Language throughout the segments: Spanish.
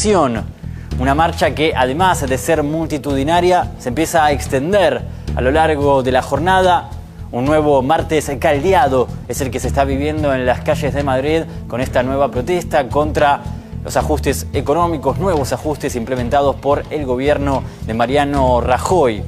represión. Una marcha que, además de ser multitudinaria, se empieza a extender a lo largo de la jornada. Un nuevo martes caldeado es el que se está viviendo en las calles de Madrid con esta nueva protesta contra los ajustes económicos, nuevos ajustes implementados por el gobierno de Mariano Rajoy.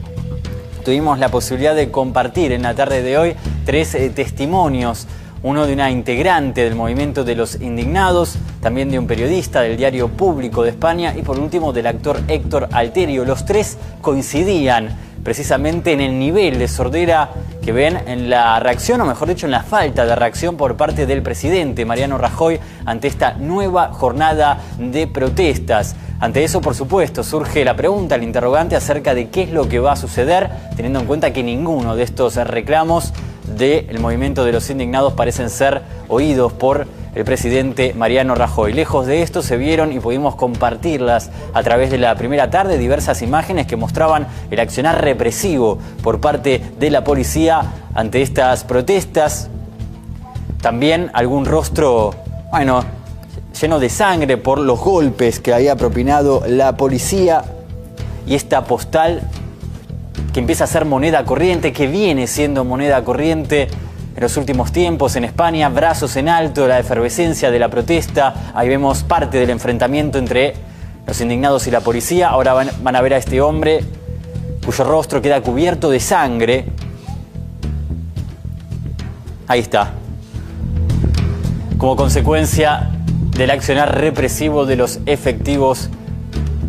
Tuvimos la posibilidad de compartir en la tarde de hoy 3 testimonios. Uno de una integrante del movimiento de los indignados, también de un periodista del Diario Público de España y por último del actor Héctor Alterio. Los 3 coincidían precisamente en el nivel de sordera que ven en la reacción, o mejor dicho, en la falta de reacción por parte del presidente Mariano Rajoy ante esta nueva jornada de protestas. Ante eso, por supuesto, surge la pregunta, el interrogante acerca de qué es lo que va a suceder, teniendo en cuenta que ninguno de estos reclamos del movimiento de los indignados parecen ser oídos por el presidente Mariano Rajoy. Lejos de esto se vieron y pudimos compartirlas a través de la primera tarde diversas imágenes que mostraban el accionar represivo por parte de la policía ante estas protestas. También algún rostro, lleno de sangre por los golpes que había propinado la policía y esta postal que empieza a ser moneda corriente, que viene siendo moneda corriente en los últimos tiempos en España, brazos en alto, la efervescencia de la protesta. Ahí vemos parte del enfrentamiento entre los indignados y la policía. Ahora van a ver a este hombre cuyo rostro queda cubierto de sangre. Ahí está. Como consecuencia del accionar represivo de los efectivos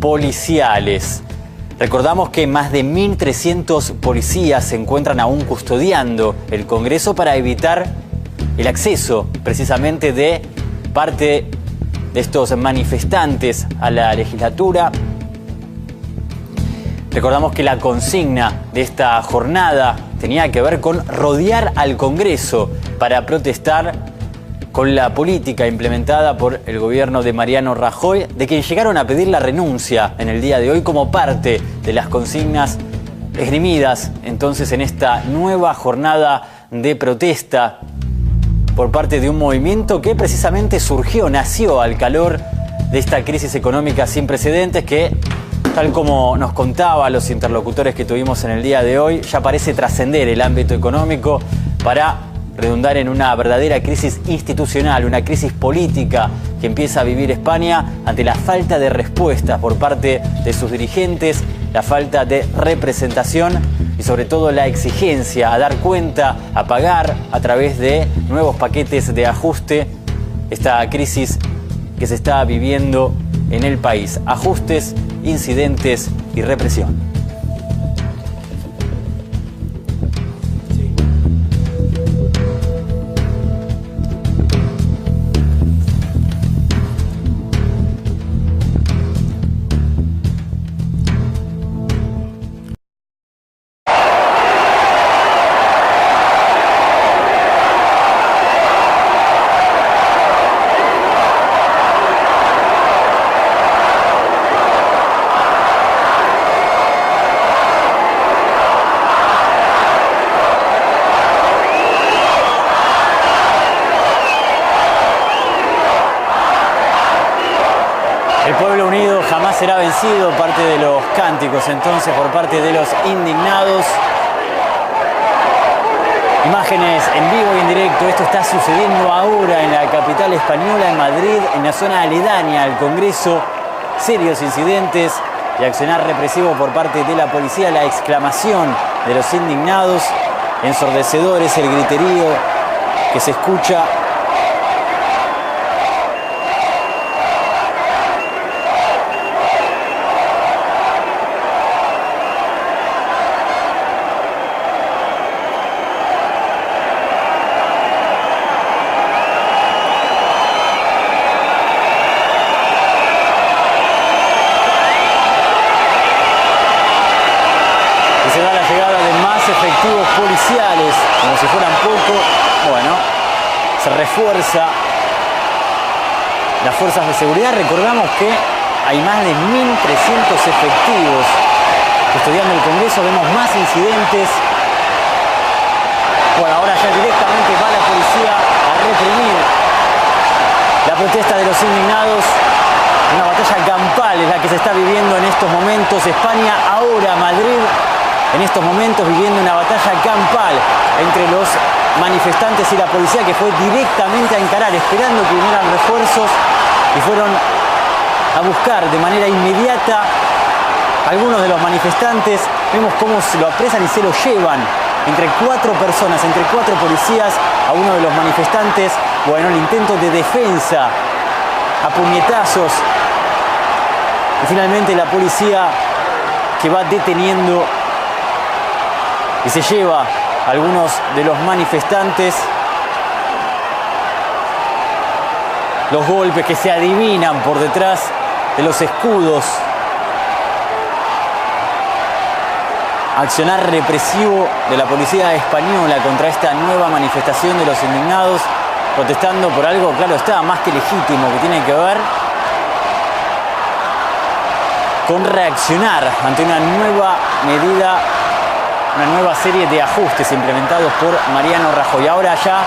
policiales. Recordamos que más de 1.300 policías se encuentran aún custodiando el Congreso para evitar el acceso precisamente de parte de estos manifestantes a la legislatura. Recordamos que la consigna de esta jornada tenía que ver con rodear al Congreso para protestar con la política implementada por el gobierno de Mariano Rajoy, de quien llegaron a pedir la renuncia en el día de hoy como parte de las consignas esgrimidas entonces en esta nueva jornada de protesta por parte de un movimiento que precisamente nació al calor de esta crisis económica sin precedentes que, tal como nos contaba los interlocutores que tuvimos en el día de hoy, ya parece trascender el ámbito económico para redundar en una verdadera crisis institucional, una crisis política que empieza a vivir España ante la falta de respuestas por parte de sus dirigentes, la falta de representación y sobre todo la exigencia a dar cuenta, a pagar a través de nuevos paquetes de ajuste esta crisis que se está viviendo en el país. Ajustes, incidentes y represión. El pueblo unido jamás será vencido, parte de los cánticos entonces por parte de los indignados. Imágenes en vivo y en directo, esto está sucediendo ahora en la capital española, en Madrid, en la zona aledaña al Congreso. Serios incidentes y accionar represivo por parte de la policía, la exclamación de los indignados, ensordecedor es el griterío que se escucha. Se da la llegada de más efectivos policiales, como si fueran poco. Bueno, se refuerza las fuerzas de seguridad. Recordamos que hay más de 1.300 efectivos custodiando el Congreso. Vemos más incidentes. Bueno, ahora ya directamente va la policía a reprimir la protesta de los indignados. Una batalla campal se está viviendo en estos momentos. España, ahora Madrid, en estos momentos viviendo una batalla campal entre los manifestantes y la policía, que fue directamente a encarar, esperando que vinieran refuerzos, y fueron a buscar de manera inmediata algunos de los manifestantes. Vemos cómo se lo apresan y se lo llevan entre 4 personas, entre 4 policías, a uno de los manifestantes. Bueno, el intento de defensa a puñetazos, y finalmente la policía, que va deteniendo y se lleva a algunos de los manifestantes. Los golpes que se adivinan por detrás de los escudos. Accionar represivo de la policía española contra esta nueva manifestación de los indignados, protestando por algo, claro está, más que legítimo, que tiene que ver con reaccionar ante una nueva medida, una nueva serie de ajustes implementados por Mariano Rajoy. Ahora ya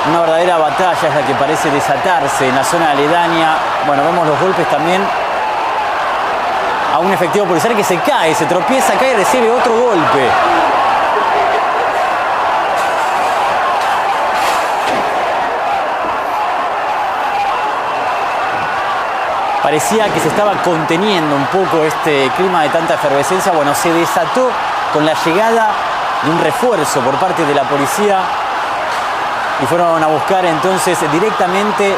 una verdadera batalla es la que parece desatarse en la zona aledaña. Bueno, vemos los golpes también a un efectivo policial que se cae, se tropieza, cae y recibe otro golpe. Parecía que se estaba conteniendo un poco este clima de tanta efervescencia. Bueno, se desató con la llegada de un refuerzo por parte de la policía y fueron a buscar entonces directamente,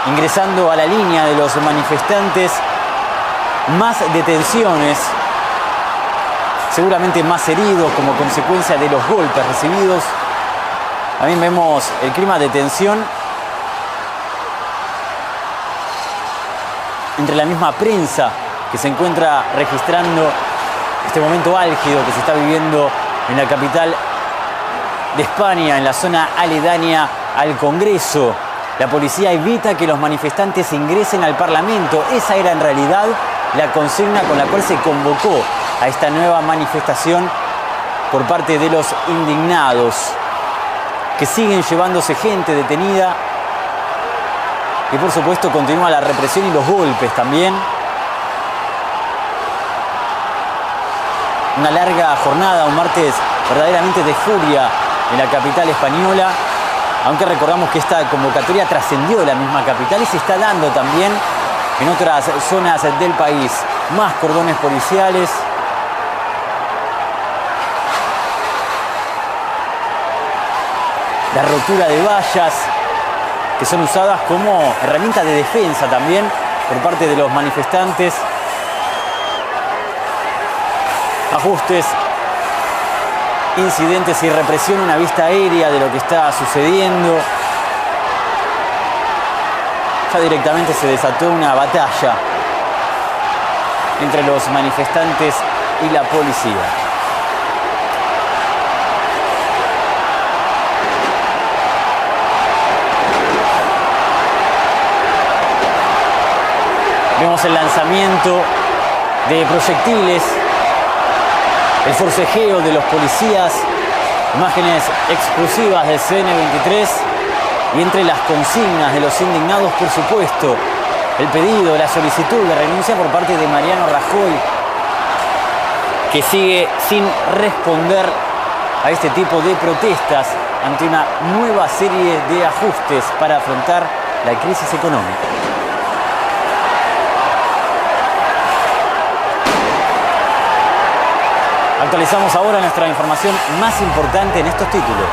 ingresando a la línea de los manifestantes, más detenciones, seguramente más heridos como consecuencia de los golpes recibidos. También vemos el clima de tensión entre la misma prensa que se encuentra registrando este momento álgido que se está viviendo en la capital de España, en la zona aledaña al Congreso. La policía evita que los manifestantes ingresen al Parlamento. Esa era en realidad la consigna con la cual se convocó a esta nueva manifestación por parte de los indignados, que siguen llevándose gente detenida. Y por supuesto continúa la represión y los golpes también. Una larga jornada, un martes verdaderamente de furia en la capital española, aunque recordamos que esta convocatoria trascendió la misma capital y se está dando también en otras zonas del país. Más cordones policiales. La rotura de vallas, que son usadas como herramienta de defensa también por parte de los manifestantes. Ajustes, incidentes y represión, una vista aérea de lo que está sucediendo. Ya directamente se desató una batalla entre los manifestantes y la policía. Vemos el lanzamiento de proyectiles, el forcejeo de los policías, imágenes exclusivas del CN23, y entre las consignas de los indignados, por supuesto, el pedido, la solicitud de renuncia por parte de Mariano Rajoy, que sigue sin responder a este tipo de protestas ante una nueva serie de ajustes para afrontar la crisis económica. Actualizamos ahora nuestra información más importante en estos títulos.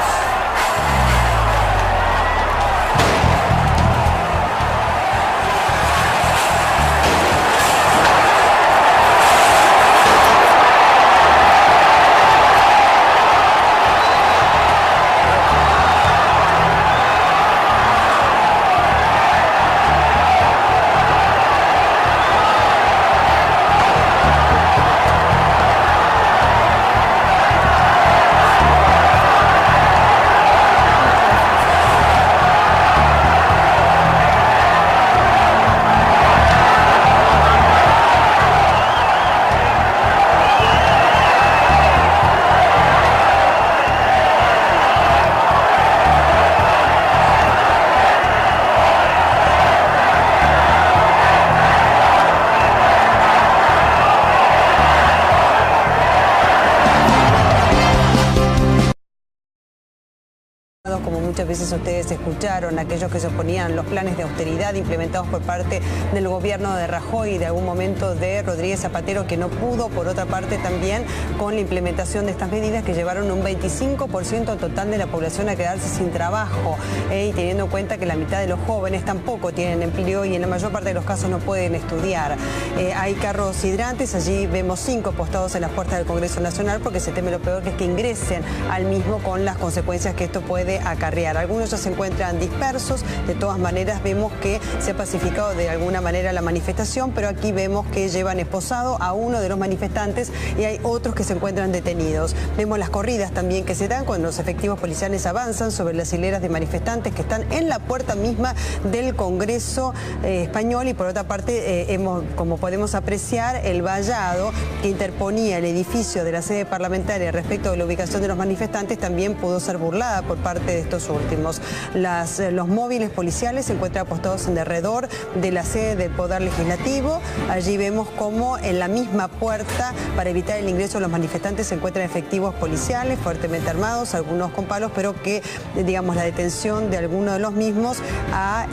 muchas veces ustedes escucharon, aquellos que se oponían a los planes de austeridad implementados por parte del gobierno de Rajoy y de algún momento de Rodríguez Zapatero, que no pudo, por otra parte también con la implementación de estas medidas que llevaron un 25% total de la población a quedarse sin trabajo, y teniendo en cuenta que la mitad de los jóvenes tampoco tienen empleo y en la mayor parte de los casos no pueden estudiar. Hay carros hidrantes, allí vemos 5 postados en las puertas del Congreso Nacional porque se teme lo peor, que es que ingresen al mismo con las consecuencias que esto puede acarrear. Algunos ya se encuentran dispersos, de todas maneras vemos que se ha pacificado de alguna manera la manifestación, pero aquí vemos que llevan esposado a uno de los manifestantes y hay otros que se encuentran detenidos. Vemos las corridas también que se dan cuando los efectivos policiales avanzan sobre las hileras de manifestantes que están en la puerta misma del Congreso español, y por otra parte como podemos apreciar, el vallado que interponía el edificio de la sede parlamentaria respecto de la ubicación de los manifestantes también pudo ser burlada por parte de estos últimos. Los móviles policiales se encuentran apostados en derredor de la sede del Poder Legislativo. Allí vemos cómo en la misma puerta, para evitar el ingreso de los manifestantes, se encuentran efectivos policiales fuertemente armados, algunos con palos, pero que, digamos, la detención de algunos de los mismos ha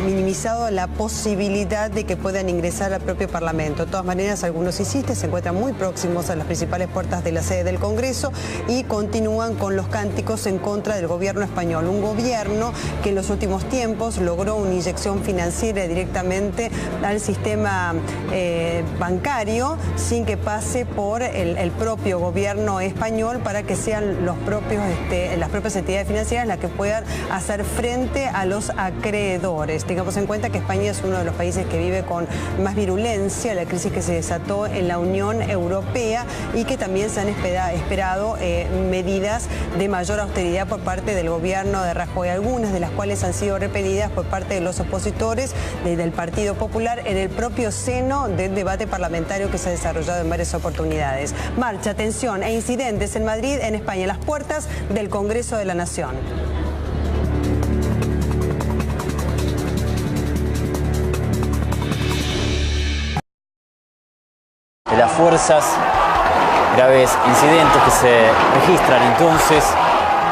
minimizado la posibilidad de que puedan ingresar al propio Parlamento. De todas maneras, algunos insisten, se encuentran muy próximos a las principales puertas de la sede del Congreso y continúan con los cánticos en contra del gobierno español. Un gobierno que en los últimos tiempos logró una inyección financiera directamente al sistema bancario sin que pase por el propio gobierno español, para que sean las propias entidades financieras las que puedan hacer frente a los acreedores. Tengamos en cuenta que España es uno de los países que vive con más virulencia la crisis que se desató en la Unión Europea y que también se han esperado medidas de mayor austeridad por parte del gobierno de Rajoy, algunas de las cuales han sido repelidas por parte de los opositores del Partido Popular en el propio seno del debate parlamentario que se ha desarrollado en varias oportunidades. Marcha, tensión e incidentes en Madrid, en España, en las puertas del Congreso de la Nación. De las fuerzas, graves incidentes que se registran entonces.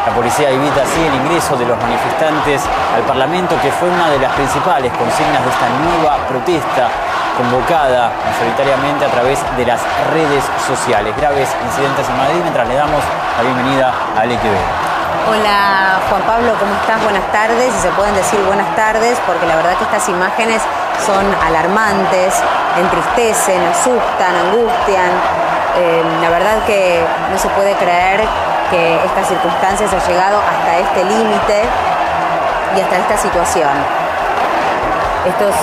La policía evita así el ingreso de los manifestantes al Parlamento, que fue una de las principales consignas de esta nueva protesta convocada mayoritariamente a través de las redes sociales. Graves incidentes en Madrid, mientras le damos la bienvenida a Ale Quevedo. Hola Juan Pablo, ¿cómo estás? Buenas tardes, y se pueden decir buenas tardes porque la verdad que estas imágenes son alarmantes, entristecen, asustan, angustian. La verdad que no se puede creer que estas circunstancias han llegado hasta este límite y hasta esta situación. Esto es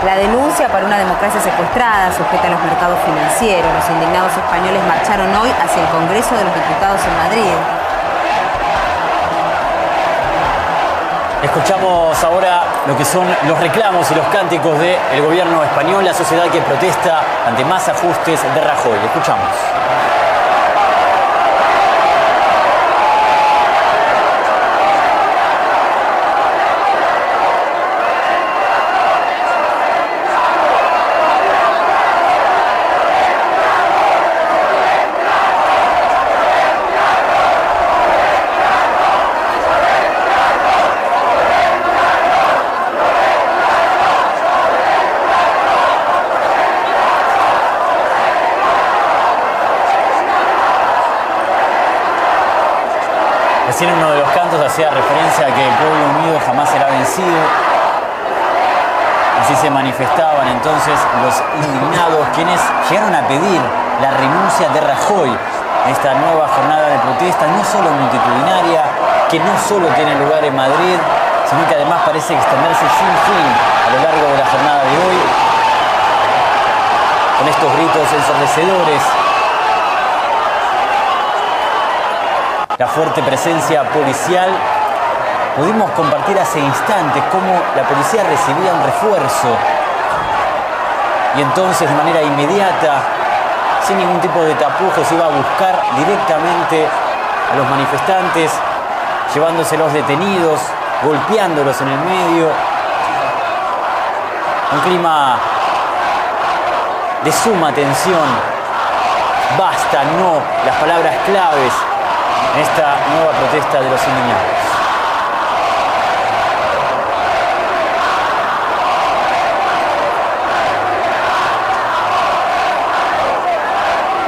la denuncia para una democracia secuestrada, sujeta a los mercados financieros. Los indignados españoles marcharon hoy hacia el Congreso de los Diputados en Madrid. Escuchamos ahora lo que son los reclamos y los cánticos del gobierno español, la sociedad que protesta ante más ajustes de Rajoy. Escuchamos. Recién uno de los cantos hacía referencia a que el pueblo unido jamás será vencido. Así se manifestaban entonces los indignados, quienes llegaron a pedir la renuncia de Rajoy en esta nueva jornada de protesta, no solo multitudinaria, que no solo tiene lugar en Madrid, sino que además parece extenderse sin fin a lo largo de la jornada de hoy, con estos gritos ensordecedores. La fuerte presencia policial. Pudimos compartir hace instantes cómo la policía recibía un refuerzo y entonces de manera inmediata, sin ningún tipo de tapujos, iba a buscar directamente a los manifestantes, llevándoselos detenidos, golpeándolos en el medio. Un clima de suma tensión. Basta, no, las palabras claves en esta nueva protesta de los indignados.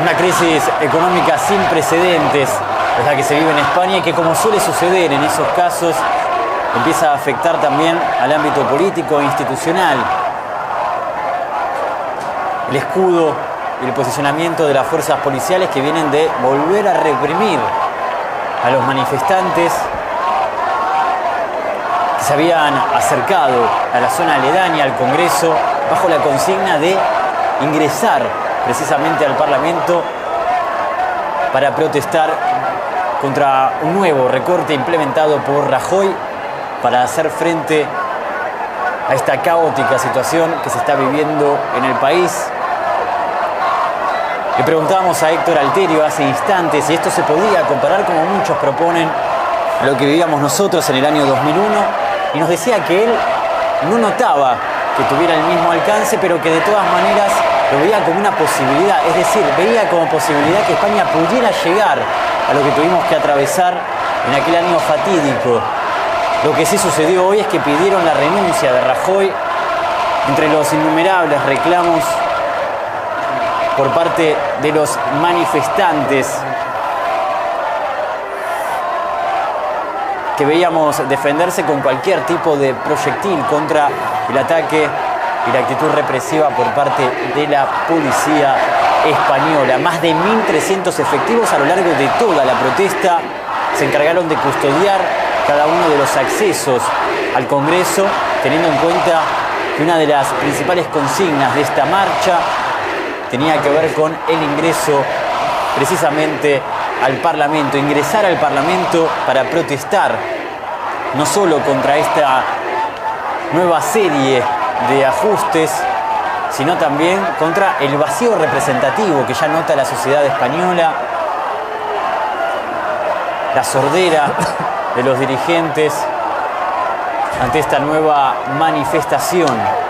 Una crisis económica sin precedentes es la que se vive en España y que, como suele suceder en esos casos, empieza a afectar también al ámbito político e institucional. El escudo y el posicionamiento de las fuerzas policiales que vienen de volver a reprimir a los manifestantes que se habían acercado a la zona aledaña al Congreso bajo la consigna de ingresar precisamente al Parlamento para protestar contra un nuevo recorte implementado por Rajoy para hacer frente a esta caótica situación que se está viviendo en el país. Le preguntábamos a Héctor Alterio hace instantes si esto se podía comparar, como muchos proponen, a lo que vivíamos nosotros en el año 2001, y nos decía que él no notaba que tuviera el mismo alcance, pero que de todas maneras lo veía como una posibilidad, es decir, veía como posibilidad que España pudiera llegar a lo que tuvimos que atravesar en aquel año fatídico. Lo que sí sucedió hoy es que pidieron la renuncia de Rajoy entre los innumerables reclamos por parte de los manifestantes que veíamos defenderse con cualquier tipo de proyectil contra el ataque y la actitud represiva por parte de la policía española. Más de 1.300 efectivos a lo largo de toda la protesta se encargaron de custodiar cada uno de los accesos al Congreso, teniendo en cuenta que una de las principales consignas de esta marcha tenía que ver con el ingreso precisamente al Parlamento, ingresar al Parlamento para protestar no solo contra esta nueva serie de ajustes, sino también contra el vacío representativo que ya nota la sociedad española, la sordera de los dirigentes ante esta nueva manifestación.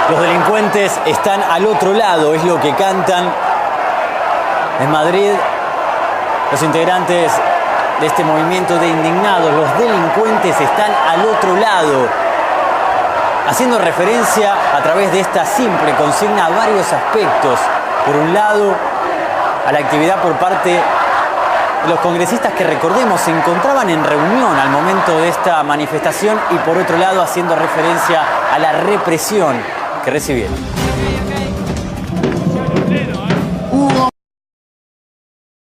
Los delincuentes están al otro lado, es lo que cantan en Madrid los integrantes de este movimiento de indignados. Los delincuentes están al otro lado, haciendo referencia a través de esta simple consigna a varios aspectos. Por un lado, a la actividad por parte de los congresistas que, recordemos, se encontraban en reunión al momento de esta manifestación, y por otro lado haciendo referencia a la represión que recibieron.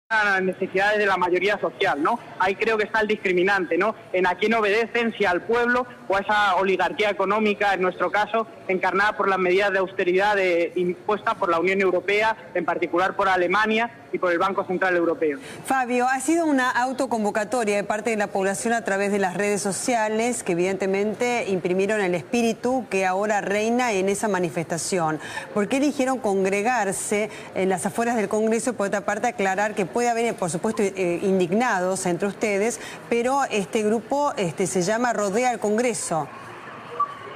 Las necesidades de la mayoría social, ¿no? Ahí creo que está el discriminante, ¿no? En a quién obedecen, si al pueblo o a esa oligarquía económica, en nuestro caso, encarnada por las medidas de austeridad impuestas por la Unión Europea, en particular por Alemania y por el Banco Central Europeo. Fabio, ha sido una autoconvocatoria de parte de la población a través de las redes sociales que evidentemente imprimieron el espíritu que ahora reina en esa manifestación. ¿Por qué eligieron congregarse en las afueras del Congreso? Por otra parte, aclarar que puede haber, por supuesto, indignados entre ustedes, pero este grupo se llama Rodea el Congreso.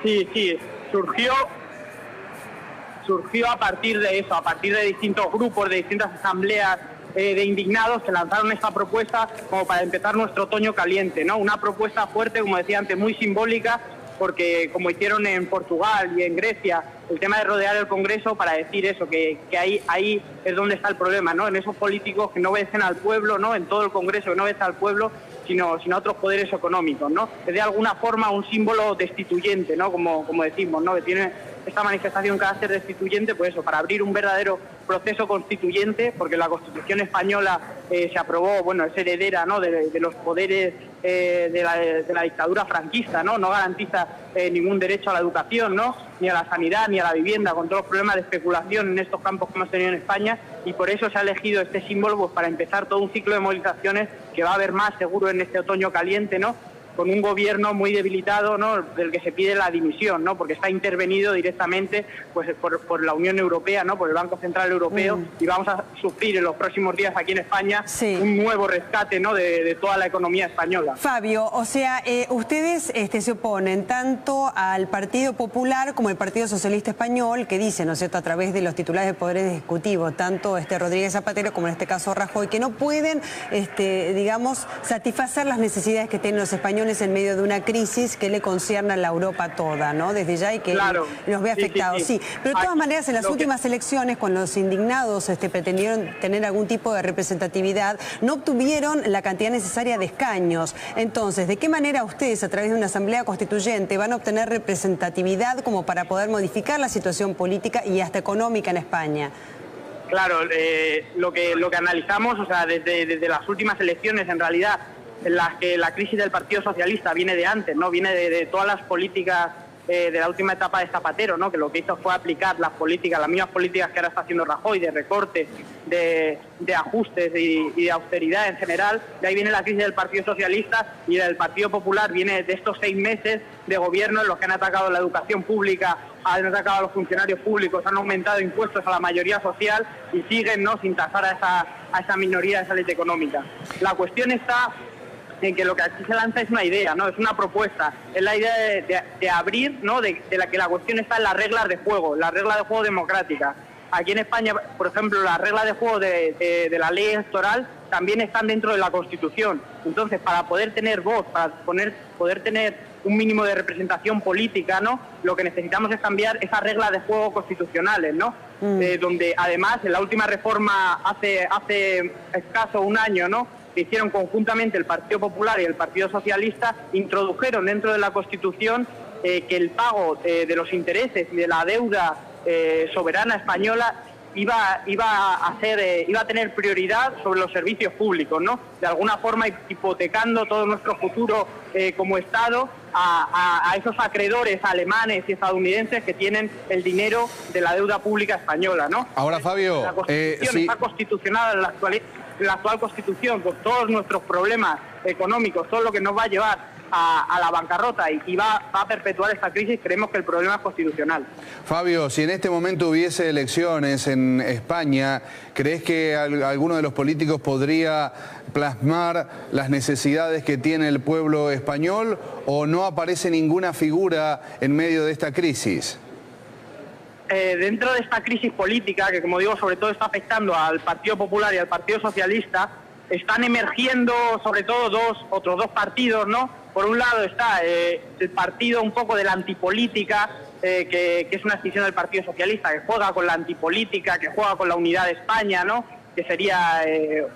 Sí, surgió a partir de eso, a partir de distintos grupos, de distintas asambleas de indignados que lanzaron esta propuesta como para empezar nuestro otoño caliente, ¿no? Una propuesta fuerte, como decía antes, muy simbólica, porque como hicieron en Portugal y en Grecia, el tema de rodear el Congreso para decir eso, que ahí es donde está el problema, ¿no? En esos políticos que no obedecen al pueblo, ¿no? En todo el Congreso que no obedecen al pueblo, sino a otros poderes económicos, ¿no? Es de alguna forma un símbolo destituyente, ¿no? Como decimos, ¿no? Que tiene esta manifestación carácter destituyente, pues eso, para abrir un verdadero proceso constituyente, porque la Constitución española se aprobó, bueno, es heredera, ¿no? de los poderes de la dictadura franquista, ¿no? No garantiza ningún derecho a la educación, ¿no? Ni a la sanidad, ni a la vivienda, con todos los problemas de especulación en estos campos que hemos tenido en España, y por eso se ha elegido este símbolo, pues, para empezar todo un ciclo de movilizaciones que va a haber más seguro en este otoño caliente, ¿no? con un gobierno muy debilitado, ¿no?, del que se pide la dimisión, ¿no?, porque está intervenido directamente pues por la Unión Europea, ¿no?, por el Banco Central Europeo, y vamos a sufrir en los próximos días aquí en España un nuevo rescate, ¿no?, de toda la economía española. Fabio, o sea, ustedes se oponen tanto al Partido Popular como al Partido Socialista Español, que dicen, ¿no es cierto?, a través de los titulares del Poder Ejecutivo, tanto Rodríguez Zapatero como en este caso Rajoy, que no pueden, digamos, satisfacer las necesidades que tienen los españoles en medio de una crisis que le concierne a la Europa toda, ¿no?, desde ya, y que los ve afectados. Sí. Pero de todas maneras, en las últimas elecciones, cuando los indignados pretendieron tener algún tipo de representatividad, no obtuvieron la cantidad necesaria de escaños. Entonces, ¿de qué manera ustedes, a través de una asamblea constituyente, van a obtener representatividad como para poder modificar la situación política y hasta económica en España? Claro, lo que analizamos, o sea, desde las últimas elecciones, en realidad, en las que la crisis del Partido Socialista viene de antes, ¿no?, viene de todas las políticas de la última etapa de Zapatero, ¿no?, que lo que hizo fue aplicar las mismas políticas que ahora está haciendo Rajoy, de recortes, de ajustes y de austeridad en general. De ahí viene la crisis del Partido Socialista, y del Partido Popular viene de estos 6 meses de gobierno en los que han atacado la educación pública, han atacado a los funcionarios públicos, han aumentado impuestos a la mayoría social y siguen, ¿no?, sin tasar a esa minoría, a esa élite económica. La cuestión está en que lo que aquí se lanza es una idea, ¿no?, es una propuesta, es la idea de abrir, ¿no?, de la que la cuestión está en las reglas de juego democráticas. Aquí en España, por ejemplo, las reglas de juego de la ley electoral también están dentro de la Constitución. Entonces, para poder tener voz, para poder tener un mínimo de representación política, ¿no?, lo que necesitamos es cambiar esas reglas de juego constitucionales, ¿no?, donde además en la última reforma hace escaso un año, ¿no?, que hicieron conjuntamente el Partido Popular y el Partido Socialista, introdujeron dentro de la Constitución que el pago de los intereses y de la deuda soberana española iba a tener prioridad sobre los servicios públicos, ¿no?, de alguna forma hipotecando todo nuestro futuro como Estado a esos acreedores alemanes y estadounidenses que tienen el dinero de la deuda pública española, ¿no? Ahora, Fabio, la Constitución está constitucionada en la actual Constitución, con todos nuestros problemas económicos, todo lo que nos va a llevar a la bancarrota y va a perpetuar esta crisis. Creemos que el problema es constitucional. Fabio, si en este momento hubiese elecciones en España, ¿crees que alguno de los políticos podría plasmar las necesidades que tiene el pueblo español, o no aparece ninguna figura en medio de esta crisis? Dentro de esta crisis política, que como digo, sobre todo está afectando al Partido Popular y al Partido Socialista, están emergiendo sobre todo otros dos partidos, ¿no? Por un lado está el partido un poco de la antipolítica, que es una escisión del Partido Socialista, que juega con la antipolítica, que juega con la unidad de España, ¿no?, que sería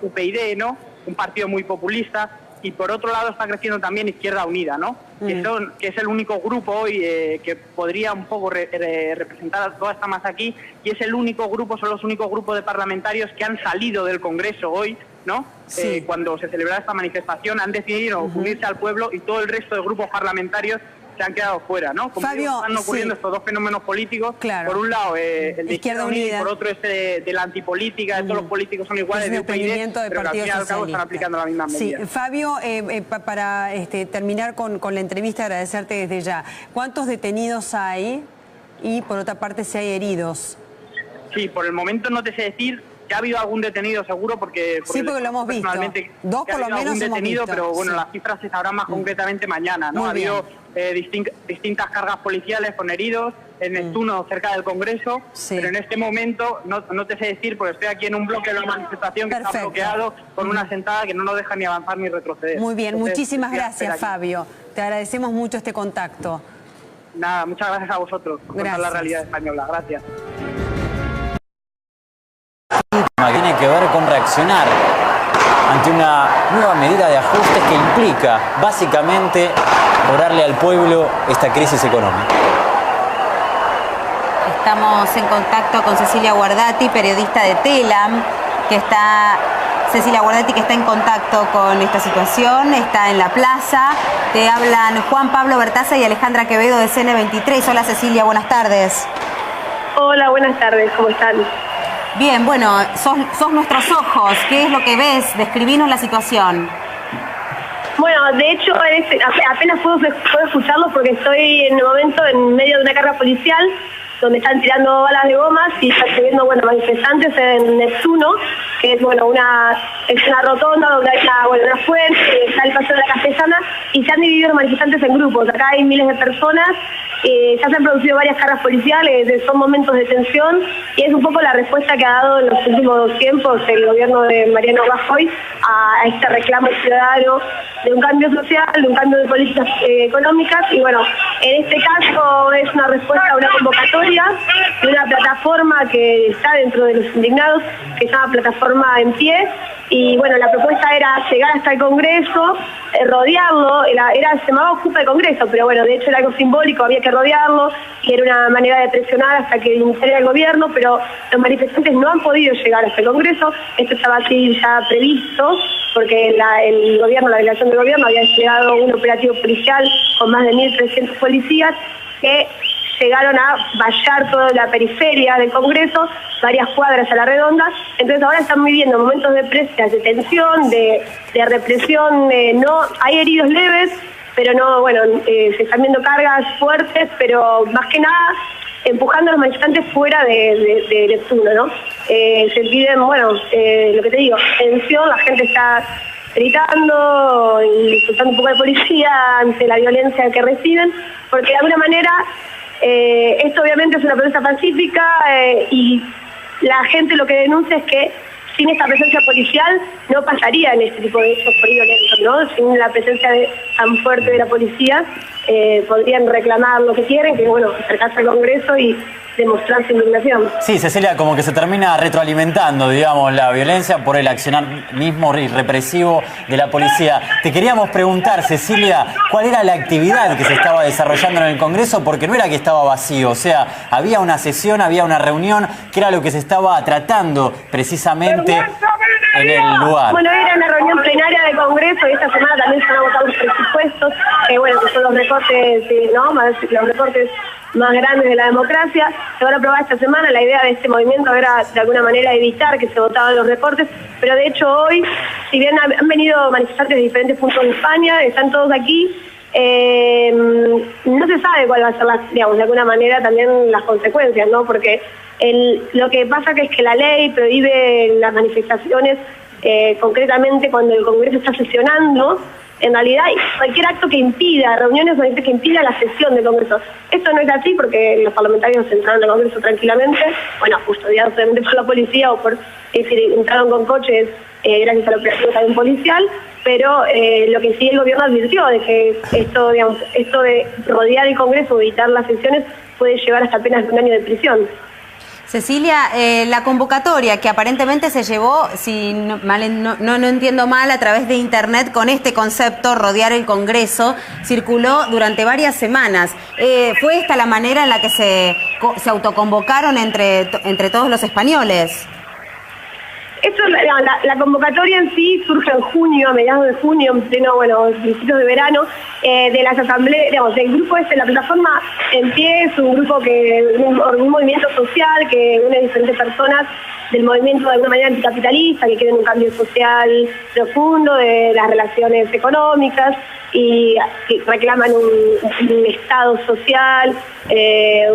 UPyD, ¿no?, un partido muy populista. Y por otro lado está creciendo también Izquierda Unida, ¿no?, que es el único grupo hoy que podría un poco representar a toda esta masa aquí, y es el único grupo, son los únicos grupos de parlamentarios que han salido del Congreso hoy, ¿no? Cuando se celebraba esta manifestación, han decidido unirse al pueblo, y todo el resto de grupos parlamentarios se han quedado fuera, ¿no? Como Fabio, están ocurriendo estos dos fenómenos políticos. Claro. Por un lado, el de Izquierda Unida, y por otro de la antipolítica, de todos los políticos son iguales, de UPyD, pero que al fin y al cabo están aplicando la misma medida. Sí, Fabio, para terminar con la entrevista, agradecerte desde ya. ¿Cuántos detenidos hay? Y por otra parte, si hay heridos. Sí, por el momento no te sé decir. Ya ha habido algún detenido seguro, porque lo hemos visto. Dos por lo menos algún detenido, hemos visto. pero bueno, las cifras se sabrán más concretamente mañana, ¿no? Ha habido distintas cargas policiales con heridos en Neptuno, cerca del Congreso, pero en este momento no te sé decir, porque estoy aquí en un bloque de la manifestación que está bloqueado con una sentada que no nos deja ni avanzar ni retroceder. Muy bien, muchísimas gracias, Fabio. Te agradecemos mucho este contacto. Nada, muchas gracias a vosotros por contar la realidad española. Gracias. Tiene que ver con reaccionar ante una nueva medida de ajustes que implica básicamente cobrarle al pueblo esta crisis económica. Estamos en contacto con Cecilia Guardati, periodista de Telam, Cecilia Guardati, que está en contacto con esta situación, está en la plaza. Te hablan Juan Pablo Bertaza y Alejandra Quevedo de CN23. Hola Cecilia, buenas tardes. Hola, buenas tardes, ¿cómo están? Bien, bueno, sos nuestros ojos. ¿Qué es lo que ves? Describinos la situación. Bueno, de hecho, apenas puedo escucharlos porque estoy en el momento en medio de una carga policial donde están tirando balas de gomas y están subiendo, manifestantes en Neptuno, que es, una rotonda donde hay una fuente, está el Paseo de la Castellana, y se han dividido los manifestantes en grupos. Acá hay miles de personas, ya se han producido varias cargas policiales, son momentos de tensión, y es un poco la respuesta que ha dado en los últimos tiempos el gobierno de Mariano Rajoy a este reclamo ciudadano de un cambio social, de un cambio de políticas económicas, y en este caso es una respuesta a una convocatoria de una plataforma que está dentro de los indignados, que se llama Plataforma en Pie, y la propuesta era llegar hasta el Congreso, rodearlo, se llamaba Ocupa el Congreso, pero de hecho era algo simbólico, había que rodearlo, y era una manera de presionar hasta que iniciara el gobierno, pero los manifestantes no han podido llegar hasta el Congreso. Esto estaba así ya previsto, porque la delegación del gobierno había desplegado un operativo policial con más de 1.300 policías que llegaron a vallar toda la periferia del Congreso, varias cuadras a la redonda. Entonces ahora están viviendo momentos de presión, de tensión, de represión. No hay heridos leves, pero no, se están viendo cargas fuertes, pero más que nada empujando a los manifestantes fuera de Neptuno, ¿no? Se piden, lo que te digo, tensión, la gente está gritando y disfrutando un poco de policía ante la violencia que reciben, porque de alguna manera esto obviamente es una protesta pacífica y la gente lo que denuncia es que sin esta presencia policial no pasaría en este tipo de hechos violentos, ¿no? Sin la presencia tan fuerte de la policía podrían reclamar lo que quieren, que acercarse al Congreso y demostrar su indignación. Sí, Cecilia, como que se termina retroalimentando, la violencia por el accionar mismo y represivo de la policía. Te queríamos preguntar, Cecilia, ¿cuál era la actividad que se estaba desarrollando en el Congreso? Porque no era que estaba vacío, o sea, había una sesión, había una reunión, que era lo que se estaba tratando precisamente en el lugar. Era una reunión plenaria del Congreso y esta semana también se van a votar los presupuestos, que son los recortes, los recortes más grandes de la democracia. Se van a aprobar esta semana. La idea de este movimiento era de alguna manera evitar que se votaban los recortes, pero de hecho hoy, si bien han venido manifestantes de diferentes puntos de España, están todos aquí, no se sabe cuál va a ser de alguna manera también las consecuencias, ¿no? Porque lo que pasa es que la ley prohíbe las manifestaciones concretamente cuando el Congreso está sesionando. En realidad, cualquier acto que impida, reuniones que impida la sesión del Congreso. Esto no es así porque los parlamentarios entraron al Congreso tranquilamente, custodiados obviamente por la policía o entraron con coches gracias al operativo también policial, pero lo que sí el gobierno advirtió de que esto de rodear el Congreso o evitar las sesiones puede llevar hasta apenas 1 año de prisión. Cecilia, la convocatoria que aparentemente se llevó, si no entiendo mal, a través de Internet con este concepto, rodear el Congreso, circuló durante varias semanas. ¿Fue esta la manera en la que se autoconvocaron entre todos los españoles? La convocatoria en sí surge en junio, a mediados de junio, en pleno, principios de verano, de las asambleas, el grupo la Plataforma en Pie es un grupo un movimiento social que une diferentes personas del movimiento de alguna manera anticapitalista, que quieren un cambio social profundo de las relaciones económicas y que reclaman un Estado social,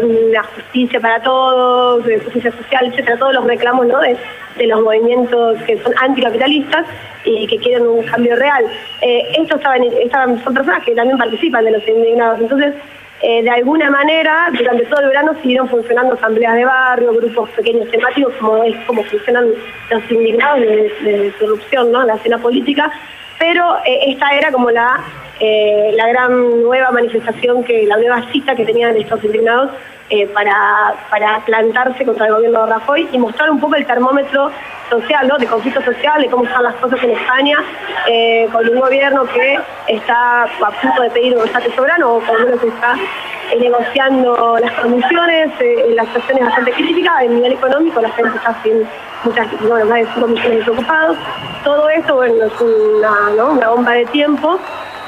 una justicia para todos, justicia social, etcétera, todos los reclamos, ¿no?, de los movimientos que son anticapitalistas y que quieren un cambio real. Son personas que también participan de los indignados. Entonces, de alguna manera, durante todo el verano siguieron funcionando asambleas de barrio, grupos pequeños temáticos, como funcionan los indignados de corrupción, ¿no?, la escena política, pero esta era como la gran nueva manifestación, la nueva cita que tenían estos indignados para plantarse contra el gobierno de Rajoy y mostrar un poco el termómetro social, ¿no?, de conflicto social, de cómo están las cosas en España, con un gobierno que está a punto de pedir un rescate soberano, o por lo menos está negociando las condiciones, la situación es bastante crítica, a nivel económico la gente está sin más de 5 millones de desocupados. Todo esto, es una bomba de tiempo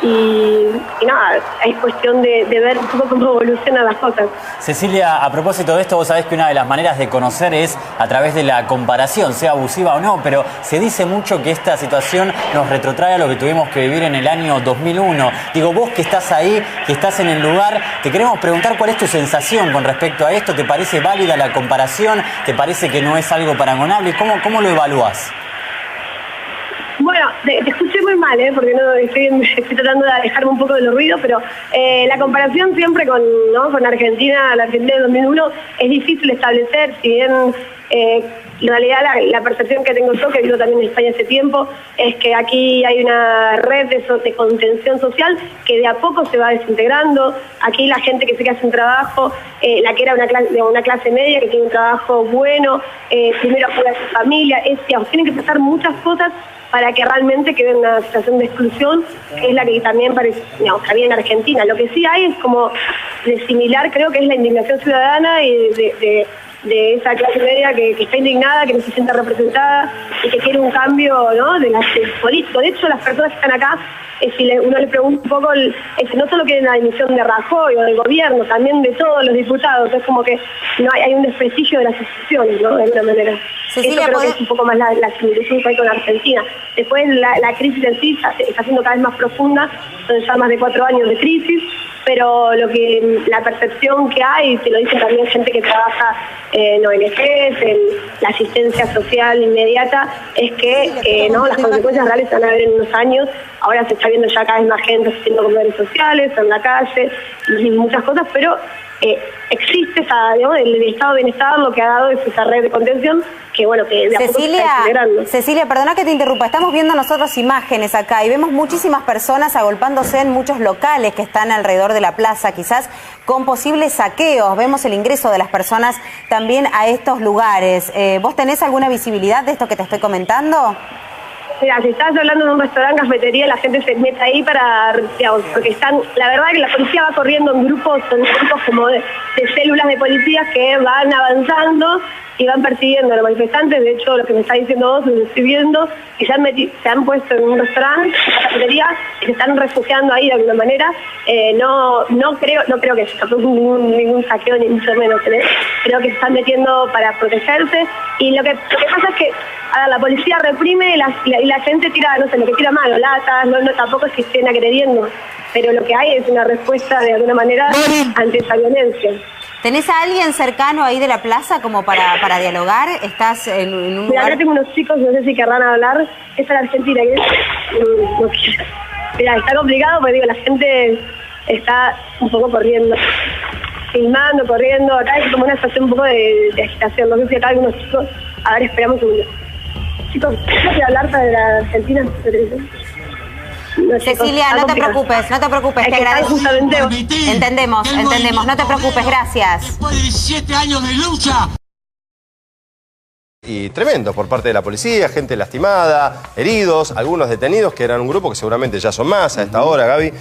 y nada, es cuestión de ver un poco cómo evolucionan las cosas. Cecilia, a propósito de esto, vos sabés que una de las maneras de conocer es a través de la comparación, sea abusiva o no, pero se dice mucho que esta situación nos retrotrae a lo que tuvimos que vivir en el año 2001. Digo, vos que estás ahí, que estás en el lugar, te queremos preguntar cuál es tu sensación con respecto a esto. ¿Te parece válida la comparación? ¿Te parece que no es algo paragonable? ¿Cómo lo evaluás? Bueno, te escuché muy mal, porque no estoy tratando de alejarme un poco de los ruidos, pero la comparación siempre con Argentina, la Argentina de 2001, es difícil establecer, si bien en realidad la percepción que tengo yo, que vivo también en España hace tiempo, es que aquí hay una red de contención social que de a poco se va desintegrando. Aquí la gente que se queda sin trabajo, la que era una clase media, que tiene un trabajo bueno, primero apoya a su familia, tienen que pasar muchas cosas para que realmente quede en una situación de exclusión, que es la que también parece, que había en Argentina. Lo que sí hay es como de similar, creo que es la indignación ciudadana y de esa clase media que está indignada, que no se siente representada y que quiere un cambio, ¿no?, del político. De hecho, las personas que están acá, si uno le pregunta un poco, no solo quieren la dimisión de Rajoy o del gobierno, también de todos los diputados. Es como que no hay un desprestigio de las instituciones, ¿no?, de alguna manera. Cecilia, eso creo que es un poco más la similitud que hay con Argentina. Después la crisis en sí está siendo cada vez más profunda, son ya más de 4 años de crisis, pero la percepción que hay, te lo dice también gente que trabaja en ONGs, en la asistencia social inmediata, es que las consecuencias reales se van a ver en unos años. Ahora se está viendo ya cada vez más gente haciendo comedores sociales, en la calle, y muchas cosas, pero existe el estado de bienestar, lo que ha dado es esa red de contención que de a poco se está integrando. Cecilia, perdona que te interrumpa, estamos viendo nosotros imágenes acá y vemos muchísimas personas agolpándose en muchos locales que están alrededor de la plaza, quizás con posibles saqueos. Vemos el ingreso de las personas también a estos lugares. ¿Vos tenés alguna visibilidad de esto que te estoy comentando? Mira, si estás hablando de un restaurante, cafetería, la gente se mete ahí porque la verdad que la policía va corriendo en grupos, son grupos como de células de policías que van avanzando y van persiguiendo a los manifestantes. De hecho, lo que me está diciendo vos, lo estoy viendo, que se han puesto en un restaurante, una cafetería, y se están refugiando ahí de alguna manera. No creo que sea ningún saqueo, ni mucho menos. Creo que se están metiendo para protegerse. Y lo que pasa es que la policía reprime y la gente tira, lo que tira mano, latas, tampoco es que estén agrediendo. Pero lo que hay es una respuesta de alguna manera ante esa violencia. ¿Tenés a alguien cercano ahí de la plaza como para dialogar? ¿Estás en un lugar? Acá tengo unos chicos, no sé si querrán hablar. Esa es la Argentina, que no quiero. Mira, está complicado porque la gente está un poco corriendo, filmando, corriendo. Acá hay como una situación un poco de agitación. No sé si acá hay unos chicos. A ver, esperamos un minuto. Chicos, ¿no quiero hablar para la Argentina? No, Cecilia, no te preocupes, te agradezco. Entendemos, no te preocupes, gracias. Después de 17 años de lucha. Y tremendo por parte de la policía, gente lastimada, heridos, algunos detenidos, que eran un grupo que seguramente ya son más a esta hora. Gaby,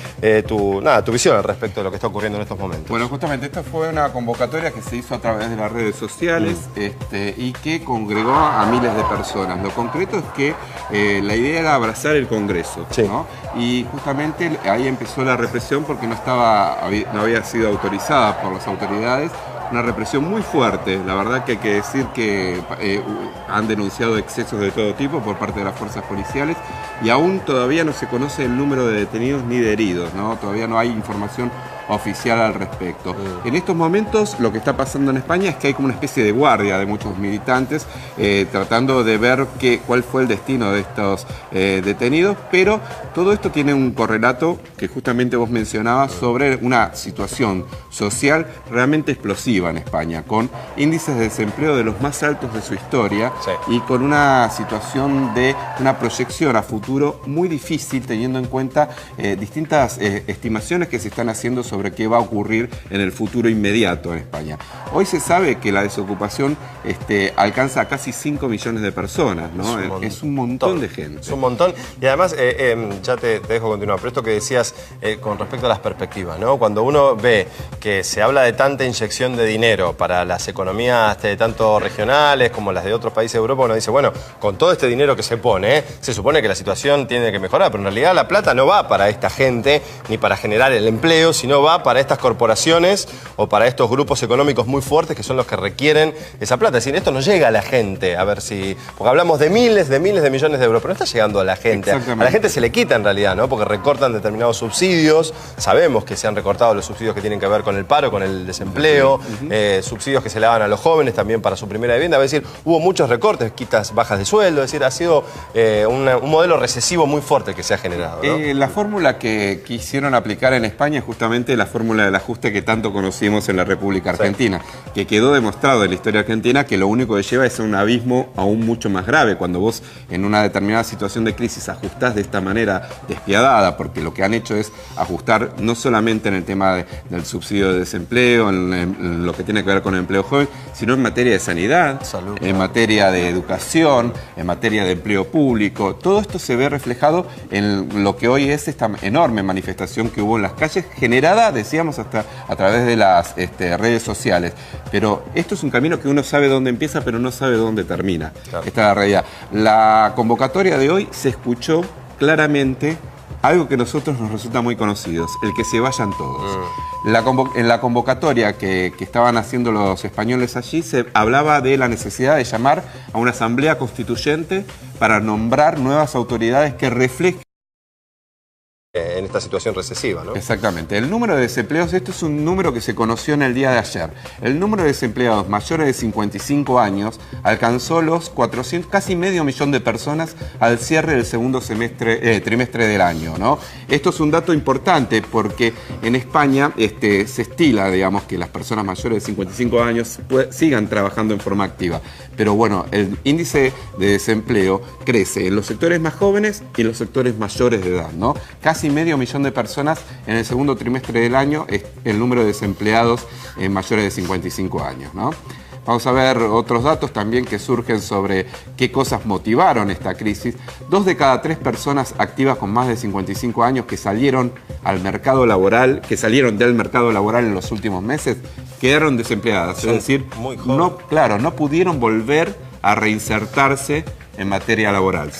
tu visión al respecto de lo que está ocurriendo en estos momentos. Bueno, justamente esta fue una convocatoria que se hizo a través de las redes sociales y que congregó a miles de personas. Lo concreto es que la idea era abrazar el Congreso, sí, ¿no? Y justamente ahí empezó la represión porque no había sido autorizada por las autoridades. Una represión muy fuerte, la verdad que hay que decir que han denunciado excesos de todo tipo por parte de las fuerzas policiales y aún todavía no se conoce el número de detenidos ni de heridos, ¿no? Todavía no hay información oficial al respecto. En estos momentos lo que está pasando en España es que hay como una especie de guardia de muchos militantes tratando de ver cuál fue el destino de estos detenidos, pero todo esto tiene un correlato que justamente vos mencionabas sobre una situación social realmente explosiva en España, con índices de desempleo de los más altos de su historia, sí, y con una situación de una proyección a futuro muy difícil teniendo en cuenta distintas estimaciones que se están haciendo sobre sobre qué va a ocurrir en el futuro inmediato en España. Hoy se sabe que la desocupación alcanza a casi 5 millones de personas, ¿no? Es un montón de gente. Es un montón. Y además, ya te dejo continuar, pero esto que decías con respecto a las perspectivas, ¿no? Cuando uno ve que se habla de tanta inyección de dinero para las economías tanto regionales como las de otros países de Europa, uno dice, bueno, con todo este dinero que se pone, se supone que la situación tiene que mejorar, pero en realidad la plata no va para esta gente ni para generar el empleo, sino va para estas corporaciones o para estos grupos económicos muy fuertes que son los que requieren esa plata. Es decir, esto no llega a la gente, a ver si... Porque hablamos de miles de millones de euros, pero no está llegando a la gente. A la gente se le quita en realidad, ¿no? Porque recortan determinados subsidios. Sabemos que se han recortado los subsidios que tienen que ver con el paro, con el desempleo, subsidios que se le daban a los jóvenes también para su primera vivienda. Es decir, hubo muchos recortes, quitas bajas de sueldo, es decir, ha sido un modelo recesivo muy fuerte que se ha generado, ¿no? La fórmula que quisieron aplicar en España es justamente la fórmula del ajuste que tanto conocimos en la República Argentina, que quedó demostrado en la historia argentina que lo único que lleva es un abismo aún mucho más grave. Cuando vos en una determinada situación de crisis ajustás de esta manera despiadada, porque lo que han hecho es ajustar no solamente en el tema del subsidio de desempleo, en lo que tiene que ver con el empleo joven, sino en materia de sanidad, salud, en materia de educación, en materia de empleo público. Todo esto se ve reflejado en lo que hoy es esta enorme manifestación que hubo en las calles, generada, decíamos, hasta a través de las redes sociales. Pero esto es un camino que uno sabe dónde empieza, pero no sabe dónde termina. Claro. Esta es la realidad. La convocatoria de hoy se escuchó claramente algo que a nosotros nos resulta muy conocido, el que se vayan todos. En la convocatoria que estaban haciendo los españoles allí, se hablaba de la necesidad de llamar a una asamblea constituyente para nombrar nuevas autoridades que reflejen en esta situación recesiva, ¿no? Exactamente. El número de desempleados, esto es un número que se conoció en el día de ayer. El número de desempleados mayores de 55 años alcanzó los 400, casi medio millón de personas al cierre del segundo trimestre del año, ¿no? Esto es un dato importante porque en España se estila, digamos, que las personas mayores de 55 años sigan trabajando en forma activa. Pero bueno, el índice de desempleo crece en los sectores más jóvenes y en los sectores mayores de edad, ¿no? Casi medio millón de personas en el segundo trimestre del año es el número de desempleados mayores de 55 años, ¿no? Vamos a ver otros datos también que surgen sobre qué cosas motivaron esta crisis. 2 de cada 3 personas activas con más de 55 años que salieron al mercado laboral, que salieron del mercado laboral en los últimos meses, quedaron desempleadas. Es decir, no pudieron volver a reinsertarse en materia laboral.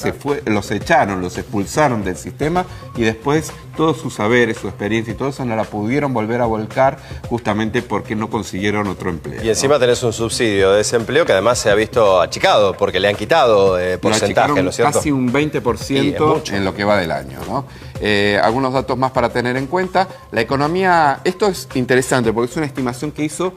Los echaron, los expulsaron del sistema y después todos sus saberes, su experiencia y todo eso no la pudieron volver a volcar justamente porque no consiguieron otro empleo. Y encima tenés un subsidio de desempleo que además se ha visto achicado porque le han quitado porcentaje, ¿no es cierto? Casi un 20% en lo que va del año, ¿no? Algunos datos más para tener en cuenta. La economía, esto es interesante porque es una estimación que hizo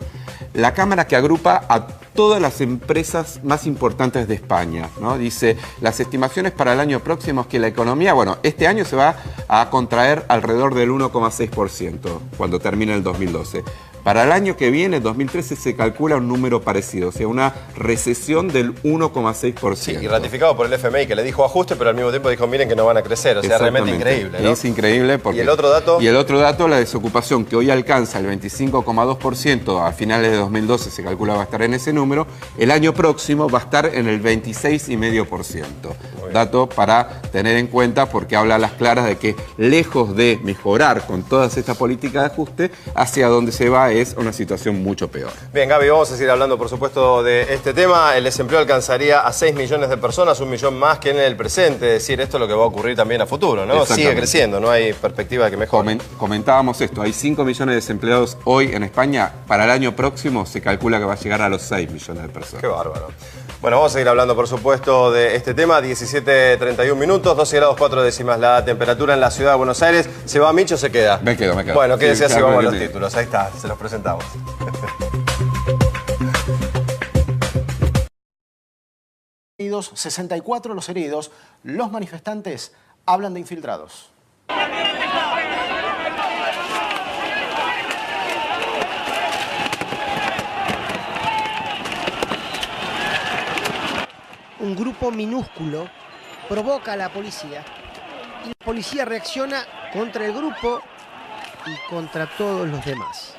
la Cámara que agrupa a todas las empresas más importantes de España, ¿no? Dice, las estimaciones para el año próximo es que la economía, bueno, este año se va a contraer alrededor del 1,6% cuando termine el 2012. Para el año que viene, 2013, se calcula un número parecido, o sea, una recesión del 1,6%. Sí, y ratificado por el FMI, que le dijo ajuste, pero al mismo tiempo dijo, miren que no van a crecer, o sea, realmente increíble, ¿no? Es increíble porque... ¿Y el otro dato? Y el otro dato, la desocupación, que hoy alcanza el 25,2%, a finales de 2012 se calcula va a estar en ese número, el año próximo va a estar en el 26,5%. Dato para tener en cuenta porque habla a las claras de que lejos de mejorar con todas estas políticas de ajuste, hacia donde se va es una situación mucho peor. Bien, Gaby, vamos a seguir hablando, por supuesto, de este tema. El desempleo alcanzaría a 6 millones de personas, 1 millón más que en el presente. Es decir, esto es lo que va a ocurrir también a futuro, ¿no? Sigue creciendo, no hay perspectiva de que mejore. Comentábamos esto, hay 5 millones de desempleados hoy en España. Para el año próximo se calcula que va a llegar a los 6 millones de personas. Qué bárbaro. Bueno, vamos a seguir hablando, por supuesto, de este tema. 17:31 minutos, 12 grados 4 décimas la temperatura en la ciudad de Buenos Aires. ¿Se va Micho o se queda? Me quedo. Bueno, ¿qué decía si vamos a los títulos? Ahí está, se los presentamos. Heridos, 64 los heridos. Los manifestantes hablan de infiltrados. Un grupo minúsculo provoca a la policía y la policía reacciona contra el grupo y contra todos los demás.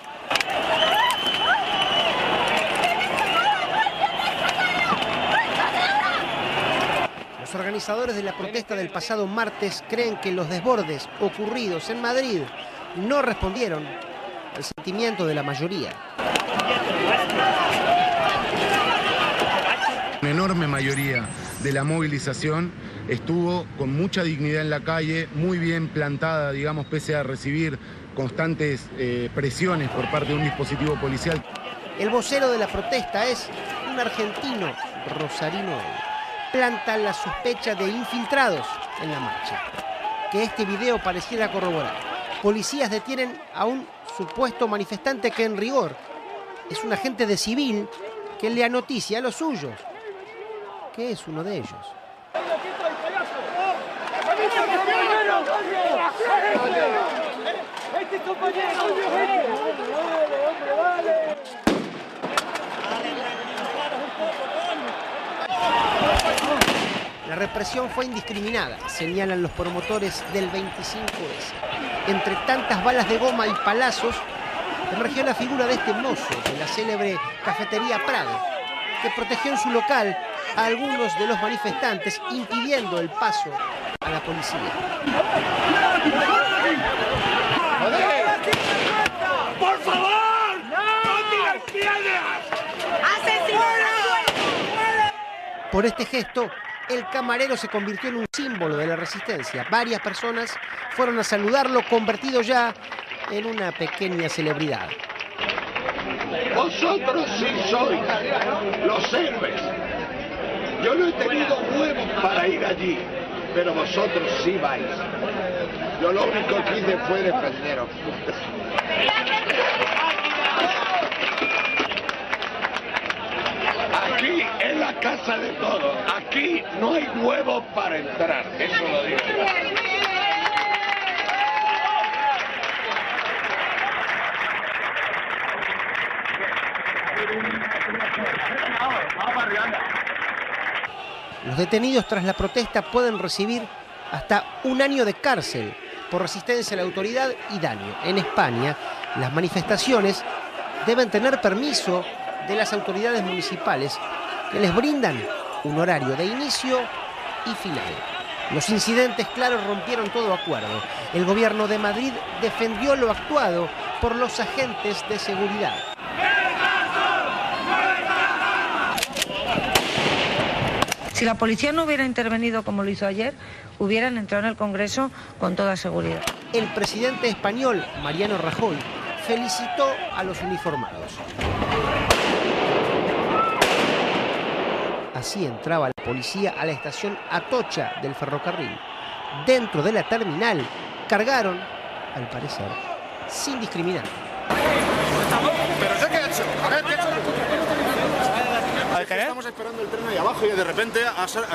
Los organizadores de la protesta del pasado martes creen que los desbordes ocurridos en Madrid no respondieron al sentimiento de la mayoría. Una enorme mayoría de la movilización estuvo con mucha dignidad en la calle, muy bien plantada, digamos, pese a recibir constantes presiones por parte de un dispositivo policial. El vocero de la protesta es un argentino, Rosarino. Planta la sospecha de infiltrados en la marcha, que este video pareciera corroborar. Policías detienen a un supuesto manifestante que en rigor es un agente de civil que le anoticia a los suyos, que es uno de ellos. La represión fue indiscriminada, señalan los promotores del 25S. Entre tantas balas de goma y palazos, emergió la figura de este mozo de la célebre cafetería Prado, que protegió en su local a algunos de los manifestantes, impidiendo el paso a la policía. ¡Por favor! ¡No tiren piedras! Por este gesto, el camarero se convirtió en un símbolo de la resistencia. Varias personas fueron a saludarlo, convertido ya en una pequeña celebridad. Vosotros sí sois los héroes. Yo no he tenido huevos para ir allí, pero vosotros sí vais. Yo lo único que hice fue defenderos. Aquí es la casa de todos. Aquí no hay huevos para entrar. Eso lo digo. Los detenidos tras la protesta pueden recibir hasta 1 año de cárcel por resistencia a la autoridad y daño. En España, las manifestaciones deben tener permiso de las autoridades municipales que les brindan un horario de inicio y final. Los incidentes, claro, rompieron todo acuerdo. El gobierno de Madrid defendió lo actuado por los agentes de seguridad. Si la policía no hubiera intervenido como lo hizo ayer, hubieran entrado en el Congreso con toda seguridad. El presidente español, Mariano Rajoy, felicitó a los uniformados. Así entraba la policía a la estación Atocha del ferrocarril. Dentro de la terminal cargaron, al parecer, sin discriminar. ¿Pero sé qué ha hecho? A ver, ¿qué ha hecho? Estamos esperando el tren ahí abajo y de repente,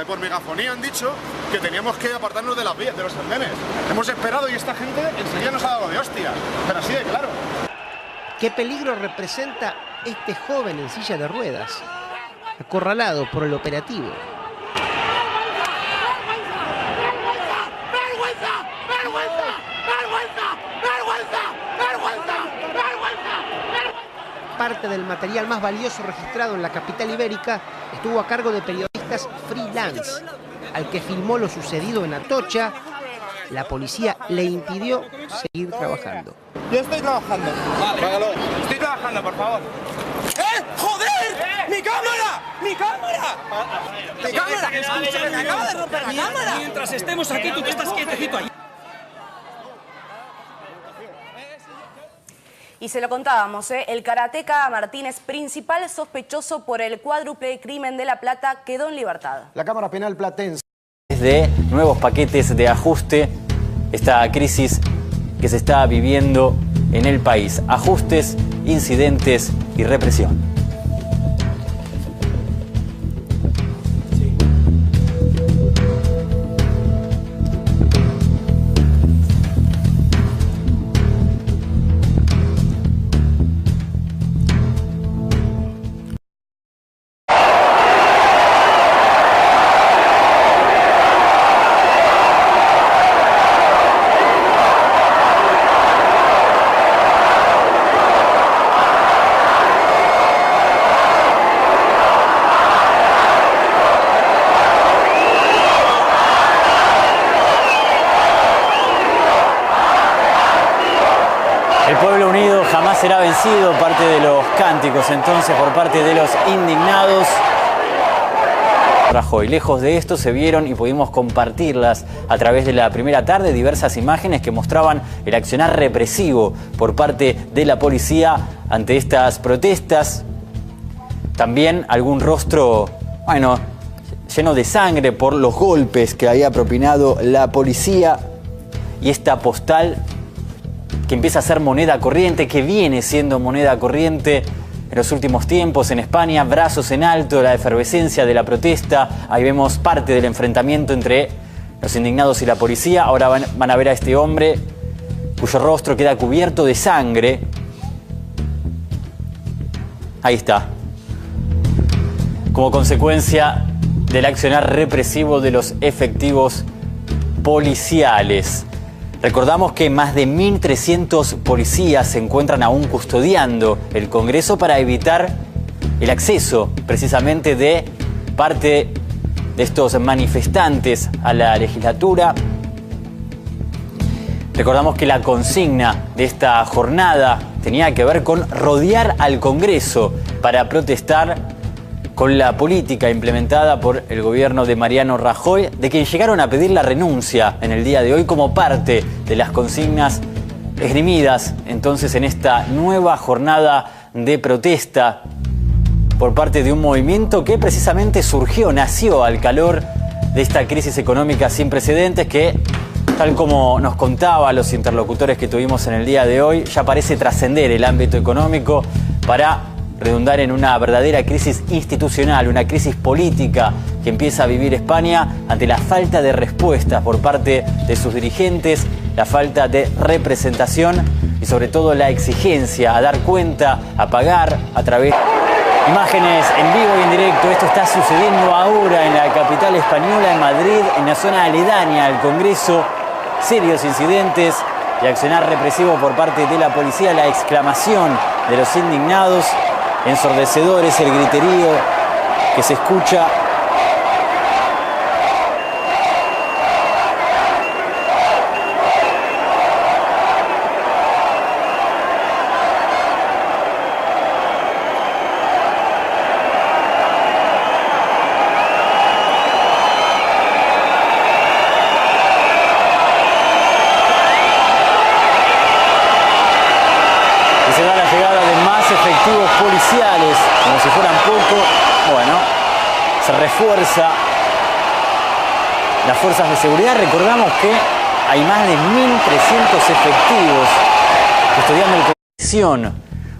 por megafonía, han dicho que teníamos que apartarnos de las vías, de los andenes. Hemos esperado y esta gente enseguida nos ha dado de hostia. Pero así de claro. ¿Qué peligro representa este joven en silla de ruedas, acorralado por el operativo? Parte del material más valioso registrado en la capital ibérica estuvo a cargo de periodistas freelance. Al que filmó lo sucedido en Atocha, la policía le impidió seguir trabajando. Yo estoy trabajando. Vale. Estoy trabajando, por favor. ¡Joder! ¡Mi cámara! ¡Mi cámara! ¡Mi cámara! ¡Me acaba de romper la cámara! Mientras estemos aquí, tú te estás quietecito ahí. Y se lo contábamos, el karateca Martínez, principal sospechoso por el cuádruple crimen de La Plata, quedó en libertad. La Cámara Penal platense. De nuevos paquetes de ajuste, esta crisis que se está viviendo en el país. Ajustes, incidentes y represión. pueblo unido jamás será vencido, parte de los cánticos entonces por parte de los indignados. Rajoy. Lejos de esto se vieron y pudimos compartirlas a través de la primera tarde diversas imágenes que mostraban el accionar represivo por parte de la policía ante estas protestas. También algún rostro, bueno, lleno de sangre por los golpes que había propinado la policía y esta postal que empieza a ser moneda corriente, que viene siendo moneda corriente en los últimos tiempos en España, brazos en alto, la efervescencia de la protesta. Ahí vemos parte del enfrentamiento entre los indignados y la policía. Ahora van a ver a este hombre cuyo rostro queda cubierto de sangre. Ahí está. Como consecuencia del accionar represivo de los efectivos policiales. Recordamos que más de 1.300 policías se encuentran aún custodiando el Congreso para evitar el acceso precisamente de parte de estos manifestantes a la legislatura. Recordamos que la consigna de esta jornada tenía que ver con rodear al Congreso para protestar con la política implementada por el gobierno de Mariano Rajoy, de quien llegaron a pedir la renuncia en el día de hoy como parte de las consignas esgrimidas entonces en esta nueva jornada de protesta por parte de un movimiento que precisamente nació al calor de esta crisis económica sin precedentes que, tal como nos contaba los interlocutores que tuvimos en el día de hoy, ya parece trascender el ámbito económico para redundar en una verdadera crisis institucional, una crisis política que empieza a vivir España ante la falta de respuestas por parte de sus dirigentes, la falta de representación y sobre todo la exigencia a dar cuenta, a pagar a través de imágenes en vivo y en directo. Esto está sucediendo ahora en la capital española, en Madrid, en la zona aledaña al Congreso. Serios incidentes y accionar represivo por parte de la policía, la exclamación de los indignados. Ensordecedor es el griterío que se escucha. Y se da la llegada de más efectivos policiales, como si fueran poco. Bueno, se refuerza las fuerzas de seguridad. Recordamos que hay más de 1.300 efectivos custodiando el Congreso.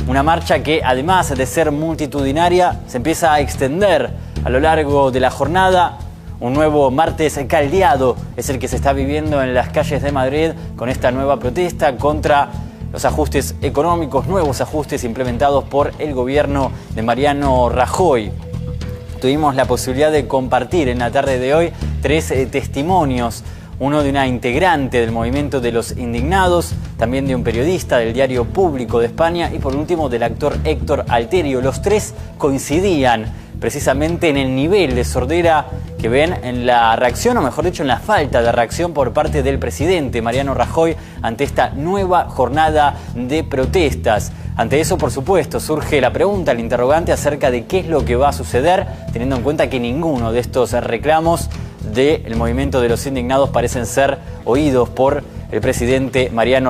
Una marcha que, además de ser multitudinaria, se empieza a extender a lo largo de la jornada. Un nuevo martes caldeado es el que se está viviendo en las calles de Madrid con esta nueva protesta contra los ajustes económicos, nuevos ajustes implementados por el gobierno de Mariano Rajoy. Tuvimos la posibilidad de compartir en la tarde de hoy 3 testimonios. Uno de una integrante del movimiento de los indignados, también de un periodista del Diario Público de España y por último del actor Héctor Alterio. Los 3 coincidían precisamente en el nivel de sordera que ven en la reacción, o mejor dicho, en la falta de reacción por parte del presidente Mariano Rajoy ante esta nueva jornada de protestas. Ante eso, por supuesto, surge la pregunta, el interrogante acerca de qué es lo que va a suceder, teniendo en cuenta que ninguno de estos reclamos del movimiento de los indignados parecen ser oídos por el presidente Mariano